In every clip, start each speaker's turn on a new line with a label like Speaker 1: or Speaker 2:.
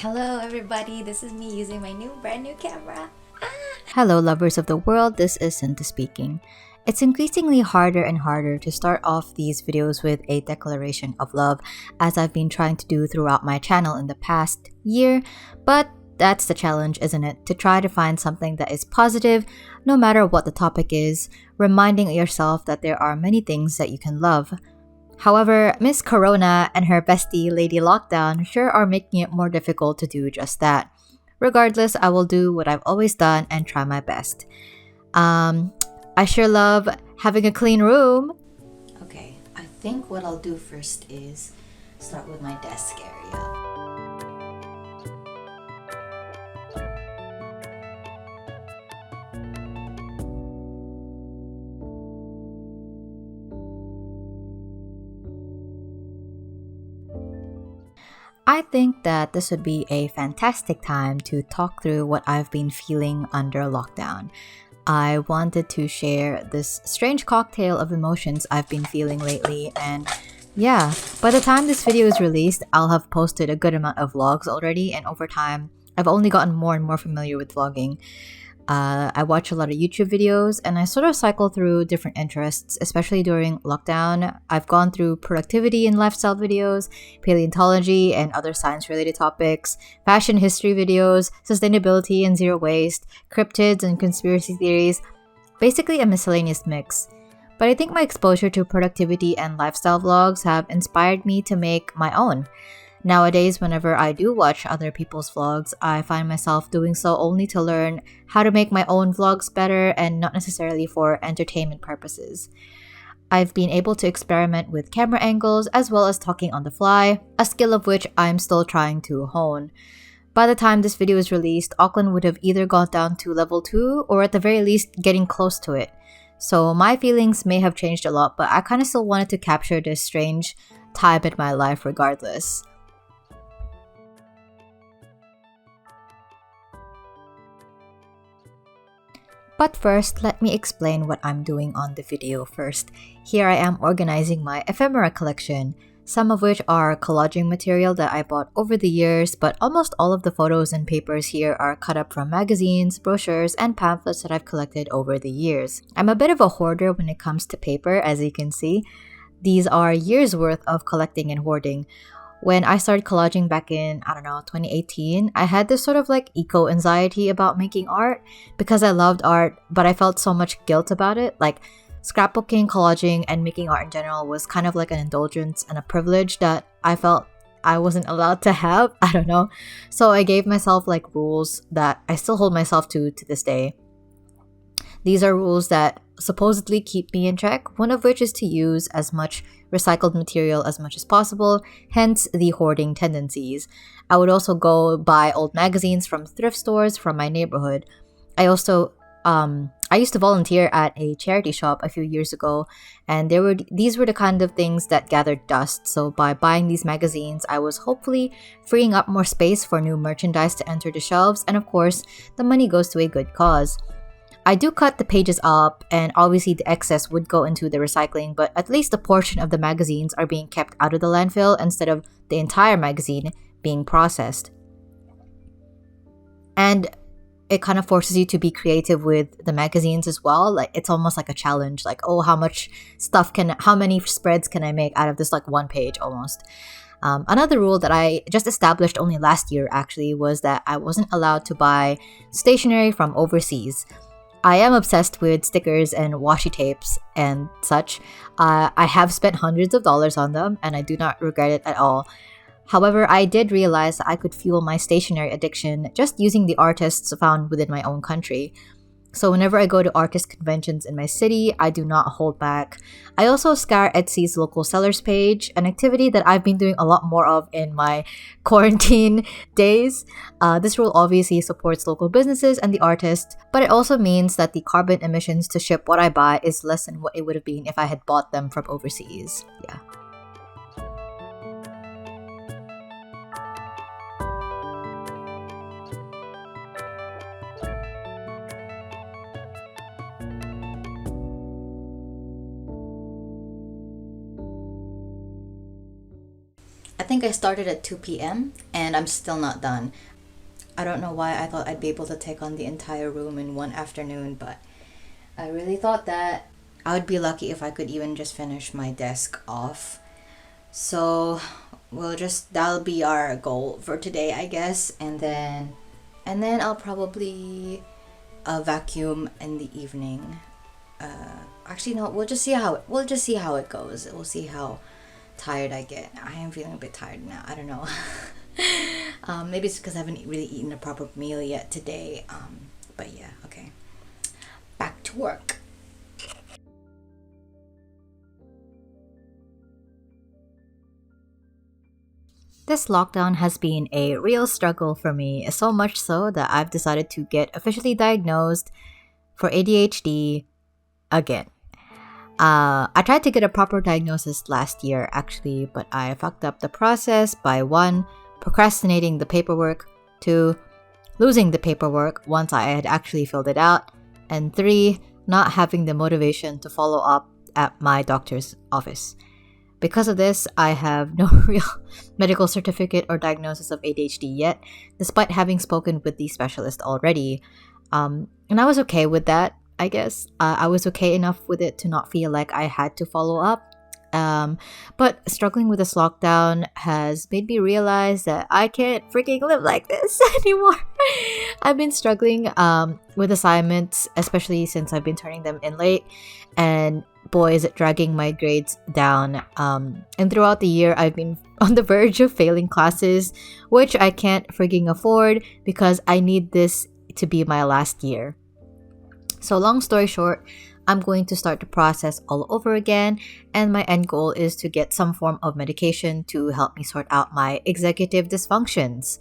Speaker 1: Hello everybody, this is me using my brand new camera.
Speaker 2: Hello, lovers of the world, this is Sinta speaking. It's increasingly harder and harder to start off these videos with a declaration of love, as I've been trying to do throughout my channel in the past year, but that's the challenge, isn't it? To try to find something that is positive, no matter what the topic is, reminding yourself that there are many things that you can love. However, Miss Corona and her bestie Lady Lockdown sure are making it more difficult to do just that. Regardless, I will do what I've always done and try my best. I sure love having a clean room.
Speaker 1: Okay, I think what I'll do first is start with my desk area.
Speaker 2: I think that this would be a fantastic time to talk through what I've been feeling under lockdown. I wanted to share this strange cocktail of emotions I've been feeling lately, and yeah, by the time this video is released, I'll have posted a good amount of vlogs already, and over time, I've only gotten more and more familiar with vlogging. I watch a lot of YouTube videos and I sort of cycle through different interests, especially during lockdown. I've gone through productivity and lifestyle videos, paleontology and other science related topics, fashion history videos, sustainability and zero waste, cryptids and conspiracy theories, basically a miscellaneous mix. But I think my exposure to productivity and lifestyle vlogs have inspired me to make my own. Nowadays, whenever I do watch other people's vlogs, I find myself doing so only to learn how to make my own vlogs better and not necessarily for entertainment purposes. I've been able to experiment with camera angles as well as talking on the fly, a skill of which I'm still trying to hone. By the time this video is released, Auckland would have either gone down to level 2 or at the very least getting close to it. So my feelings may have changed a lot, but I kind of still wanted to capture this strange time in my life regardless. But first, let me explain what I'm doing on the video first. Here I am organizing my ephemera collection, some of which are collaging material that I bought over the years, but almost all of the photos and papers here are cut up from magazines, brochures, and pamphlets that I've collected over the years. I'm a bit of a hoarder when it comes to paper, as you can see. These are years worth of collecting and hoarding. When I started collaging back in, 2018, I had this sort of like eco-anxiety about making art because I loved art, but I felt so much guilt about it. Like scrapbooking, collaging, and making art in general was kind of like an indulgence and a privilege that I felt I wasn't allowed to have. I don't know. So I gave myself like rules that I still hold myself to this day. These are rules that supposedly keep me in check, one of which is to use as much recycled material as much as possible, hence the hoarding tendencies. I would also go buy old magazines from thrift stores from my neighborhood. I used to volunteer at a charity shop a few years ago, and these were the kind of things that gathered dust. So by buying these magazines, I was hopefully freeing up more space for new merchandise to enter the shelves, and of course, the money goes to a good cause. I do cut the pages up, and obviously the excess would go into the recycling, but at least a portion of the magazines are being kept out of the landfill instead of the entire magazine being processed. And it kind of forces you to be creative with the magazines as well. Like it's almost like a challenge, like, oh, how many spreads can I make out of this like one page almost. Another rule that I just established only last year actually was that I wasn't allowed to buy stationery from overseas. I am obsessed with stickers and washi tapes and such. I have spent hundreds of dollars on them and I do not regret it at all. However, I did realize that I could fuel my stationery addiction just using the artists found within my own country. So whenever I go to artist conventions in my city, I do not hold back. I also scour Etsy's local sellers page, an activity that I've been doing a lot more of in my quarantine days. This rule obviously supports local businesses and the artists, but it also means that the carbon emissions to ship what I buy is less than what it would have been if I had bought them from overseas. Yeah.
Speaker 1: I think I started at 2 p.m. and I'm still not done. I don't know why I thought I'd be able to take on the entire room in one afternoon, but I really thought that I would be lucky if I could even just finish my desk off. So that'll be our goal for today, I guess, and then I'll probably vacuum in the evening. Actually, no, we'll just see how it goes. We'll see how tired I get. I am feeling a bit tired now. I don't know. Maybe it's because I haven't really eaten a proper meal yet today. But yeah, okay. Back to work.
Speaker 2: This lockdown has been a real struggle for me, so much so that I've decided to get officially diagnosed for ADHD again. I tried to get a proper diagnosis last year actually, but I fucked up the process by 1, procrastinating the paperwork, 2, losing the paperwork once I had actually filled it out, and 3, not having the motivation to follow up at my doctor's office. Because of this, I have no real medical certificate or diagnosis of ADHD yet, despite having spoken with the specialist already. And I was okay with that, I guess. I was okay enough with it to not feel like I had to follow up. But struggling with this lockdown has made me realize that I can't freaking live like this anymore. I've been struggling with assignments, especially since I've been turning them in late, and boy, is it dragging my grades down. And throughout the year, I've been on the verge of failing classes, which I can't freaking afford because I need this to be my last year. So long story short, I'm going to start the process all over again, and my end goal is to get some form of medication to help me sort out my executive dysfunctions.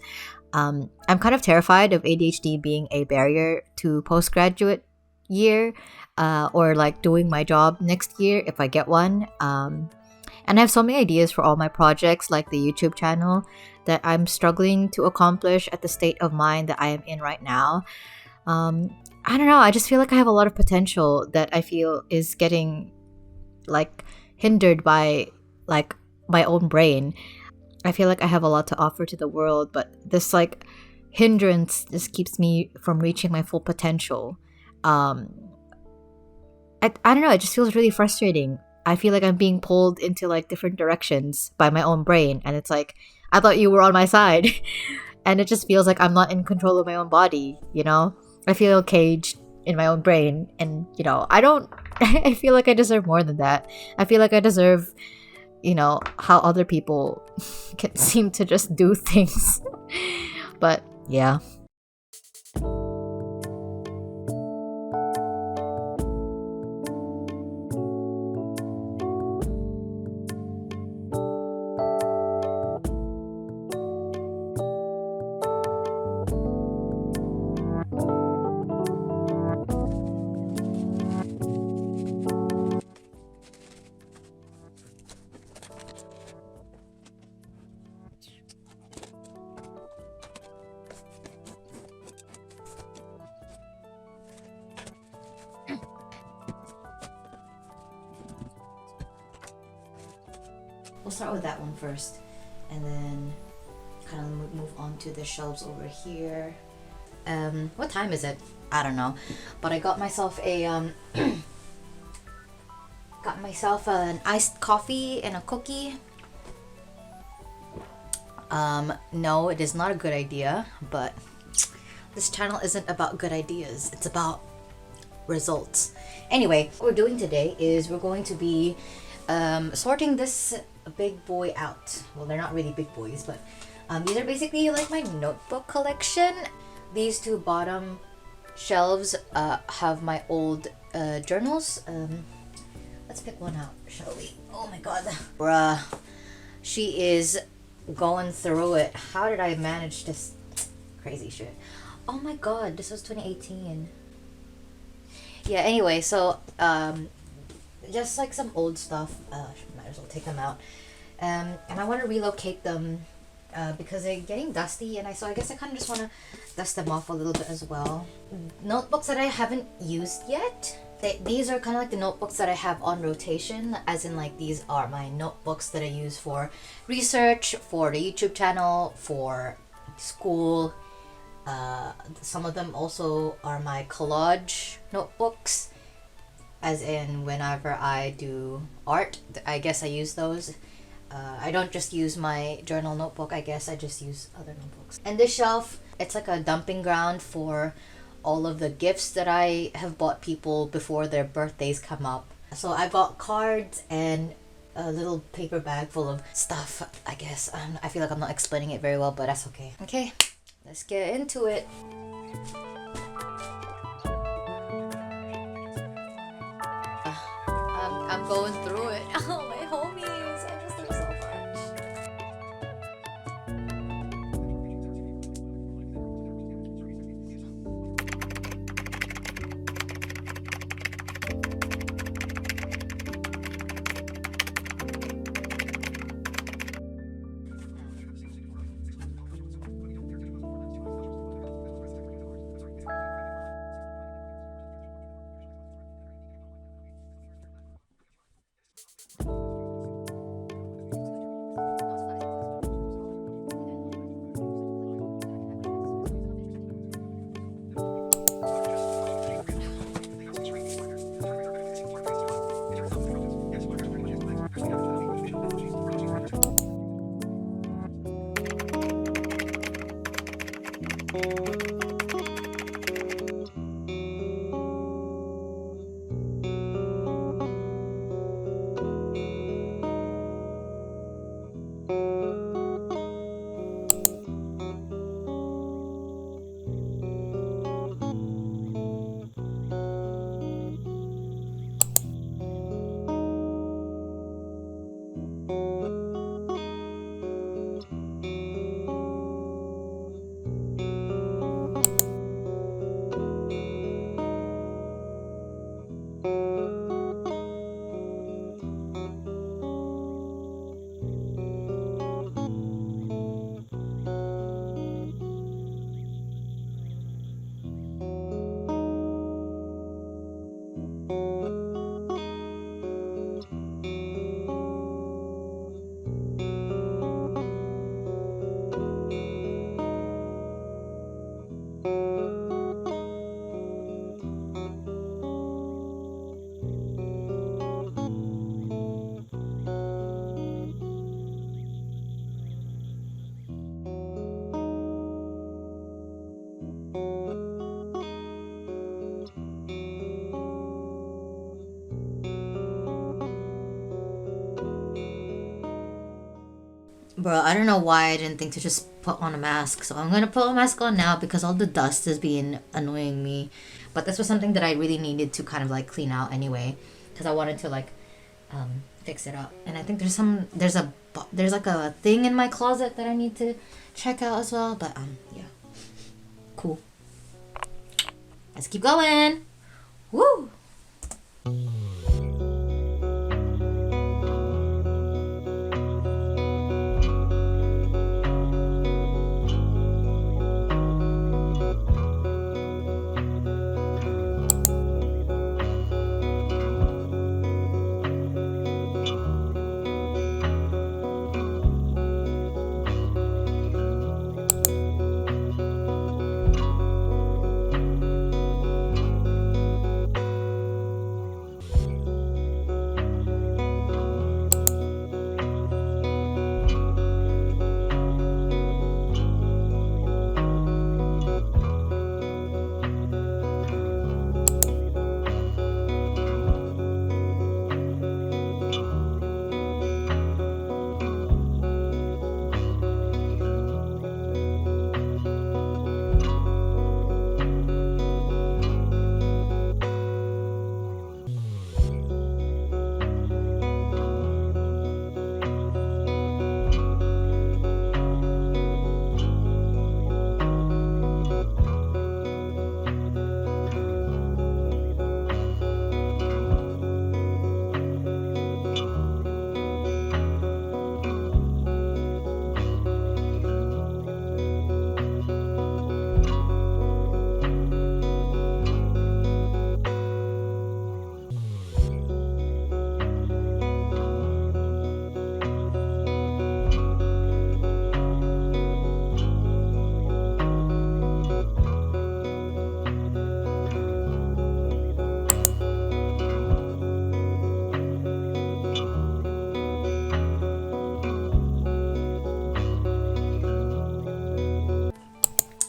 Speaker 2: I'm kind of terrified of ADHD being a barrier to postgraduate year, or like doing my job next year if I get one. And I have so many ideas for all my projects, like the YouTube channel, that I'm struggling to accomplish at the state of mind that I am in right now. I don't know, I just feel like I have a lot of potential that I feel is getting like hindered by like my own brain. I feel like I have a lot to offer to the world, but this like hindrance just keeps me from reaching my full potential. I don't know, it just feels really frustrating. I feel like I'm being pulled into like different directions by my own brain, and it's like, I thought you were on my side. And it just feels like I'm not in control of my own body, you know? I feel caged in my own brain, and you know, I feel like I deserve more than that. I feel like I deserve, you know, how other people can seem to just do things. But yeah.
Speaker 1: We'll start with that one first, and then kind of move on to the shelves over here. What time is it? I don't know, but I got myself a got myself an iced coffee and a cookie. No, it is not a good idea, but this channel isn't about good ideas. It's about results. Anyway, what we're doing today is we're going to be sorting this big boy out. Well, they're not really big boys, but these are basically like my notebook collection. These two bottom shelves have my old journals. Let's pick one out, shall we? Oh my god. Bruh. She is going through it. How did I manage this crazy shit? Oh my god, this was 2018. Yeah, anyway, so just like some old stuff. Might as well take them out. And I want to relocate them because they're getting dusty, and I guess I kind of just want to dust them off a little bit as well. Notebooks that I haven't used yet. These are kind of like the notebooks that I have on rotation, as in like these are my notebooks that I use for research, for the YouTube channel, for school. Some of them also are my collage notebooks, as in whenever I do art, I guess I use those. I don't just use my journal notebook, I guess I just use other notebooks. And this shelf, it's like a dumping ground for all of the gifts that I have bought people before their birthdays come up. So I got cards and a little paper bag full of stuff, I guess. I feel like I'm not explaining it very well, but that's okay. Okay, let's get into it. I'm going through it. Oh, my homies, I miss them so much. Bro, I don't know why I didn't think to just put on a mask. So I'm gonna put a mask on now because all the dust is being annoying me. But this was something that I really needed to kind of like clean out anyway, because I wanted to like fix it up. And I think there's like a thing in my closet that I need to check out as well. But yeah, cool. Let's keep going. Woo!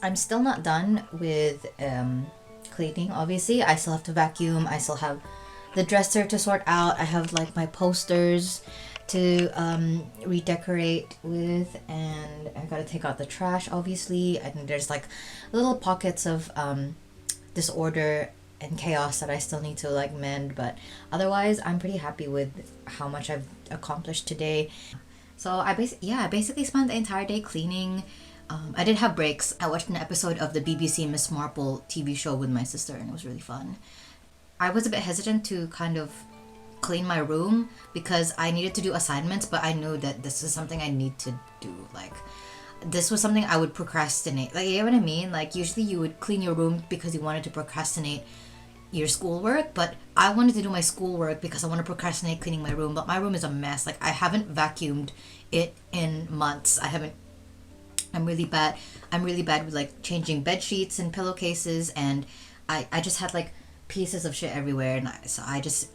Speaker 1: I'm still not done with cleaning. Obviously, I still have to vacuum. I still have the dresser to sort out. I have like my posters to redecorate with, and I gotta take out the trash. Obviously, and there's like little pockets of disorder and chaos that I still need to like mend. But otherwise, I'm pretty happy with how much I've accomplished today. So I basically spent the entire day cleaning. I did have breaks. I watched an episode of the BBC Miss Marple TV show with my sister, and it was really fun. I was a bit hesitant to kind of clean my room because I needed to do assignments, but I knew that this is something I need to do. Like, this was something I would procrastinate. Like, you know what I mean? Like, usually you would clean your room because you wanted to procrastinate your schoolwork, but I wanted to do my schoolwork because I want to procrastinate cleaning my room. But my room is a mess. Like, I haven't vacuumed it in months. I'm really bad. I'm really bad with like changing bed sheets and pillowcases, and I just had like pieces of shit everywhere, and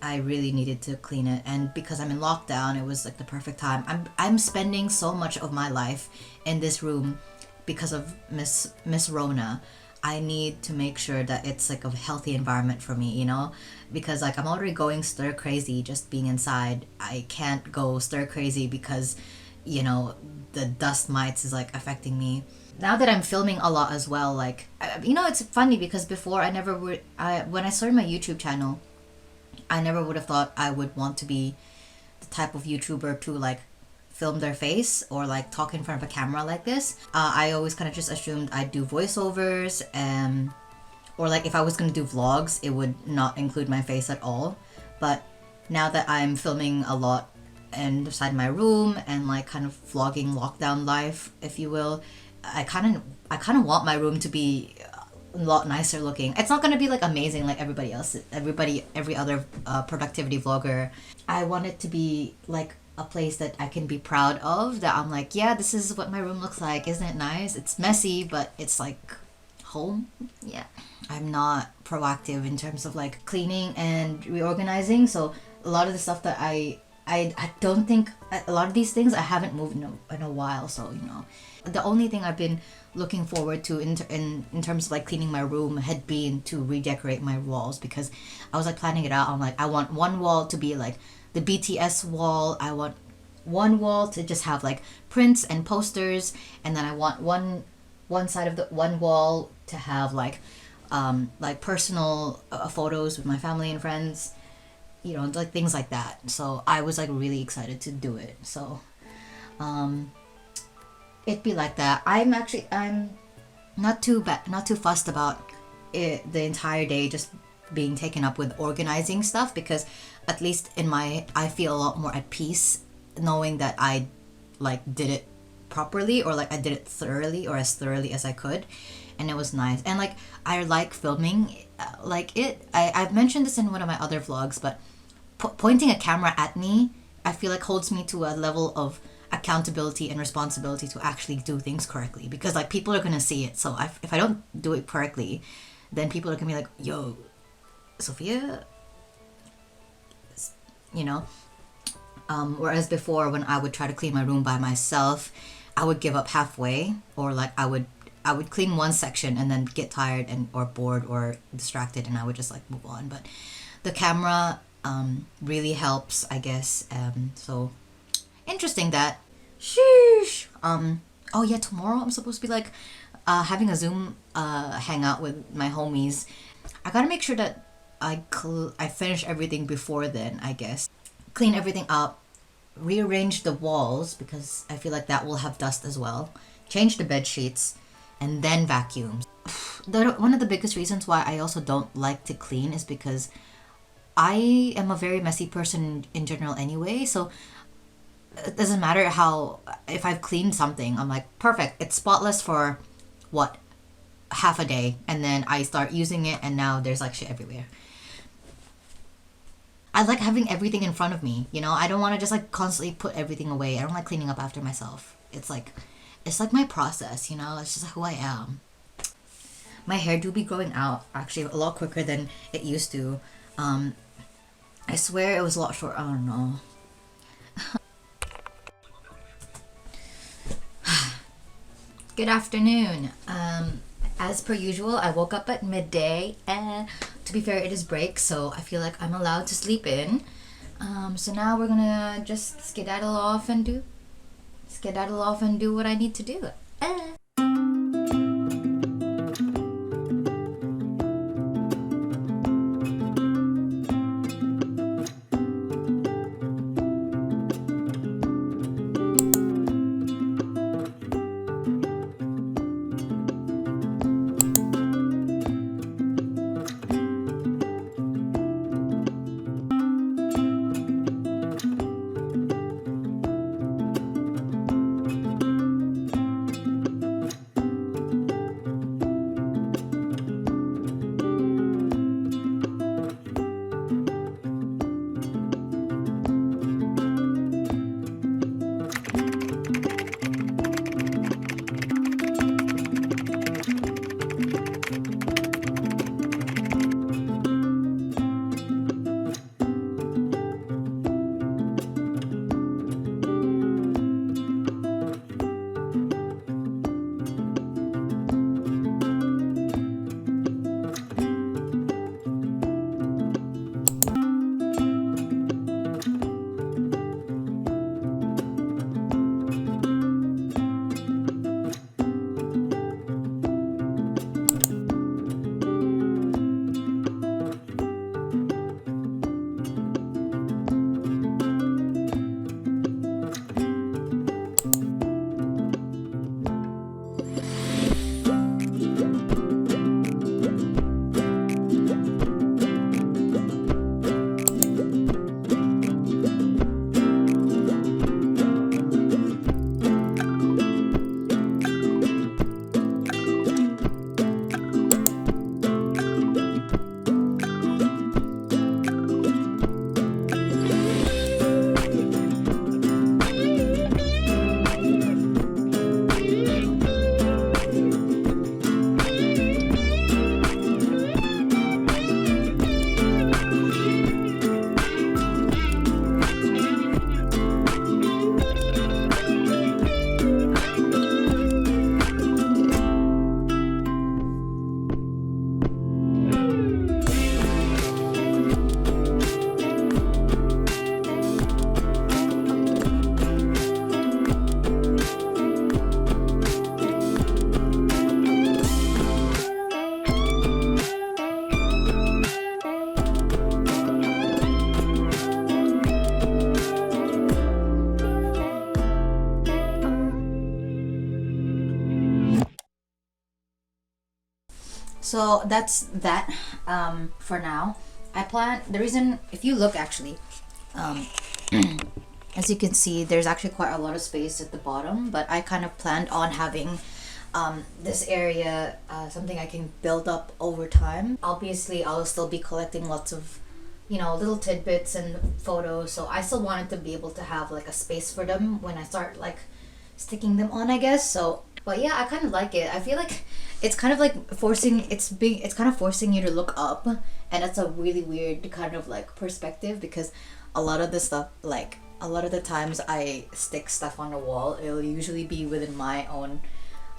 Speaker 1: I really needed to clean it. And because I'm in lockdown, it was like the perfect time. I'm spending so much of my life in this room because of Miss Rona. I need to make sure that it's like a healthy environment for me, you know, because like I'm already going stir crazy just being inside. I can't go stir crazy because, you know, the dust mites is like affecting me. Now that I'm filming a lot as well, like, you know, it's funny because before when I started my YouTube channel, I never would have thought I would want to be the type of YouTuber to like film their face or like talk in front of a camera like this. I always kind of just assumed I'd do voiceovers, or like if I was gonna do vlogs, it would not include my face at all. But now that I'm filming a lot inside my room and like kind of vlogging lockdown life, if you will, I kind of want my room to be a lot nicer looking. It's not gonna be like amazing like every other productivity vlogger. I want it to be like a place that I can be proud of, that I'm like, yeah, this is what my room looks like. Isn't it nice? It's messy, but it's like home. Yeah. I'm not proactive in terms of like cleaning and reorganizing, so a lot of the stuff that I don't think, a lot of these things I haven't moved in a while. So, you know, the only thing I've been looking forward to in terms of like cleaning my room had been to redecorate my walls, because I was like planning it out. I'm like, I want one wall to be like the BTS wall. I want one wall to just have like prints and posters, and then I want one side of the one wall to have like personal photos with my family and friends, you know, like things like that. So I was like really excited to do it. So it'd be like that. I'm not too fussed about it, the entire day just being taken up with organizing stuff, because at least I feel a lot more at peace knowing that I like did it properly, or like I did it thoroughly, or as thoroughly as I could. And it was nice. And like I like filming I've mentioned this in one of my other vlogs, but pointing a camera at me, I feel like holds me to a level of accountability and responsibility to actually do things correctly, because like people are gonna see it. So if I don't do it correctly, then people are gonna be like, yo, Sophia, you know. Whereas before, when I would try to clean my room by myself, I would give up halfway, or like I would clean one section and then get tired or bored or distracted, and I would just like move on. But the camera really helps, I guess. So interesting that. Sheesh. Oh yeah, tomorrow I'm supposed to be like having a Zoom hangout with my homies. I gotta make sure that I finish everything before then, I guess. Clean everything up, rearrange the walls, because I feel like that will have dust as well. Change the bed sheets, and then vacuum. One of the biggest reasons why I also don't like to clean is because I am a very messy person in general anyway. So it doesn't matter if I've cleaned something, I'm like, perfect, it's spotless for what, half a day, and then I start using it and now there's like shit everywhere. I like having everything in front of me, you know. I don't want to just like constantly put everything away. I don't like cleaning up after myself. It's like my process, you know. It's just who I am. My hair do be growing out actually a lot quicker than it used to. I swear it was a lot short. I don't know. Good afternoon. As per usual, I woke up at midday, and to be fair, it is break, so I feel like I'm allowed to sleep in. So now we're gonna just skedaddle off and do what I need to do. So that's that for now. I plan, the reason, if you look actually, um, as you can see, there's actually quite a lot of space at the bottom, but I kind of planned on having this area something I can build up over time. Obviously, I'll still be collecting lots of, you know, little tidbits and photos, so I still wanted to be able to have like a space for them when I start like sticking them on, I guess. So, but yeah, I kind of like it. I feel like it's kind of like it's kind of forcing you to look up, and it's a really weird kind of like perspective, because a lot of the stuff, like a lot of the times I stick stuff on the wall, it'll usually be within my own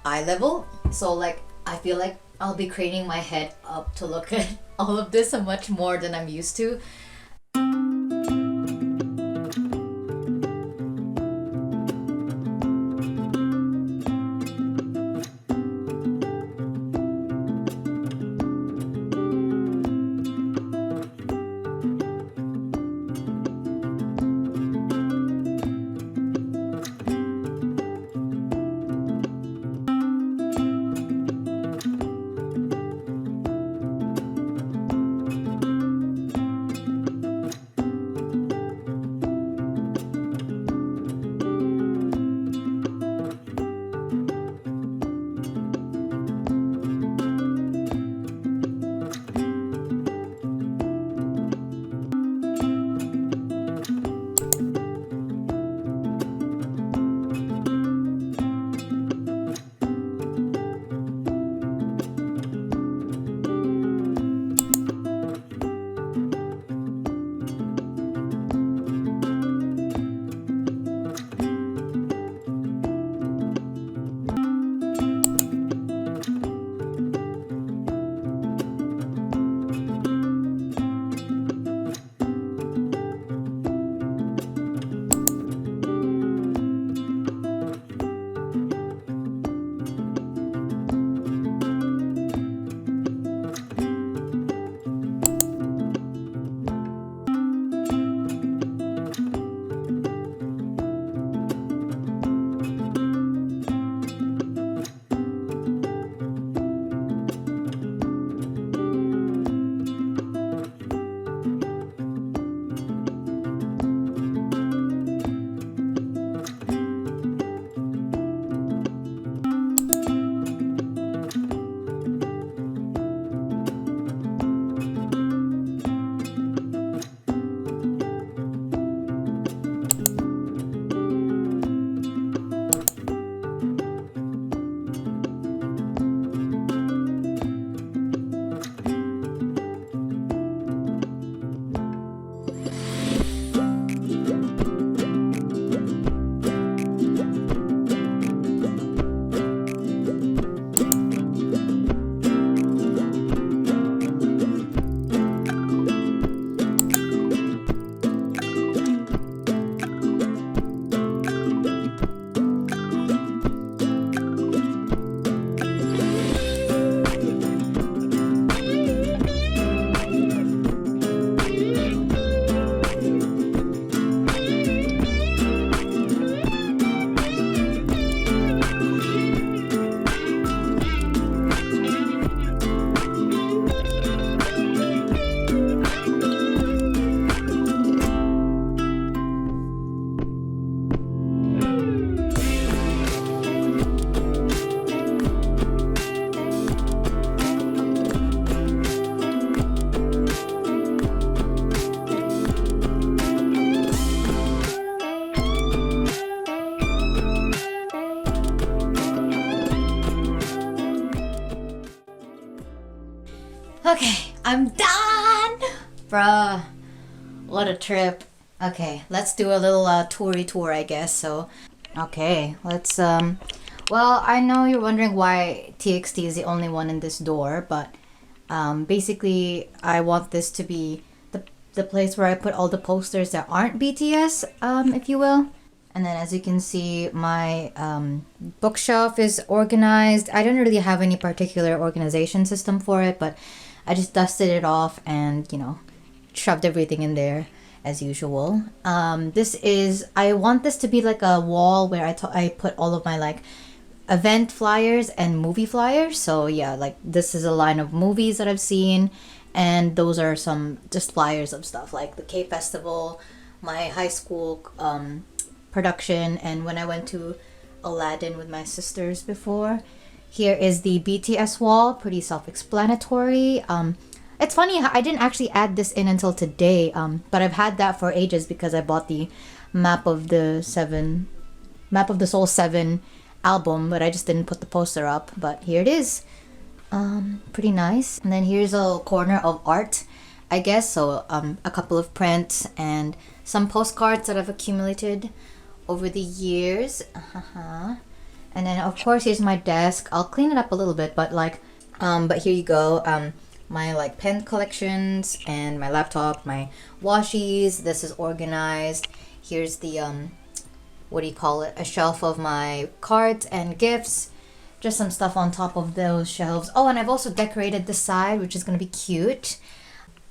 Speaker 1: eye level. So like I feel like I'll be craning my head up to look at all of this much more than I'm used to. Okay, I'm done! Bruh, what a trip. Okay, let's do a little toury tour, I guess. So, okay, let's well, I know you're wondering why TXT is the only one in this door, but basically I want this to be the place where I put all the posters that aren't BTS, if you will. And then as you can see, my bookshelf is organized. I don't really have any particular organization system for it, but I just dusted it off and, you know, shoved everything in there as usual. I want this to be like a wall where I put all of my like event flyers and movie flyers. So yeah, like this is a line of movies that I've seen, and those are some just flyers of stuff like the K Festival, my high school production, and when I went to Aladdin with my sisters before. Here is the BTS wall, pretty self-explanatory. It's funny, I didn't actually add this in until today, but I've had that for ages because I bought the Map of the Soul 7 album, but I just didn't put the poster up. But here it is. Pretty nice. And then here's a little corner of art, I guess. So a couple of prints and some postcards that I've accumulated over the years. And then of course here's my desk. I'll clean it up a little bit, but like but here you go. My like pen collections and my laptop, my washies. This is organized. Here's the what do you call it? A shelf of my cards and gifts. Just some stuff on top of those shelves. Oh, and I've also decorated this side, which is gonna be cute.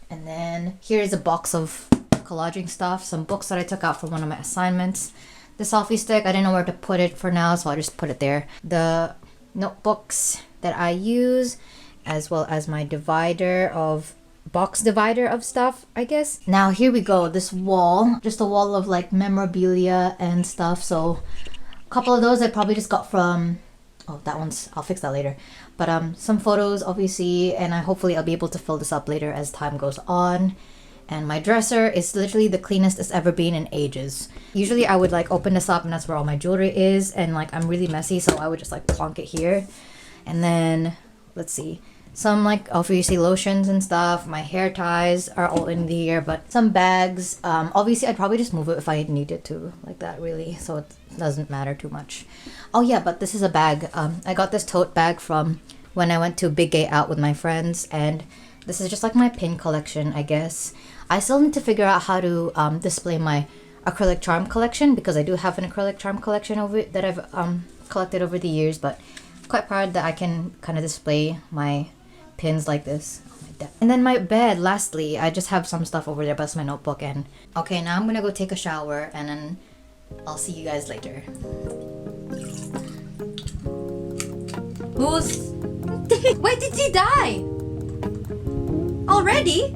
Speaker 1: And then here's a box of collaging stuff, some books that I took out for one of my assignments. The selfie stick, I didn't know where to put it for now, so I just put it there. The notebooks that I use, as well as my box divider of stuff, I guess. Now here we go, this wall, just a wall of like memorabilia and stuff. So a couple of those I probably just got from, oh, that one's, I'll fix that later. But some photos obviously, and hopefully I'll be able to fill this up later as time goes on. And my dresser is literally the cleanest it's ever been in ages. Usually I would like open this up and that's where all my jewelry is, and like I'm really messy, so I would just like plonk it here. And then let's see, some like obviously lotions and stuff. My hair ties are all in here, but some bags. Obviously I'd probably just move it if I needed to, like that really, so it doesn't matter too much. Oh yeah, but this is a bag. I got this tote bag from when I went to Big Gay Out with my friends, and this is just like my pin collection, I guess. I still need to figure out how to display my acrylic charm collection, because I do have an acrylic charm collection that I've collected over the years, but I'm quite proud that I can kind of display my pins like this. And then my bed, lastly, I just have some stuff over there, but that's my notebook. And okay, now I'm gonna go take a shower and then I'll see you guys later. Wait, did he die? Already?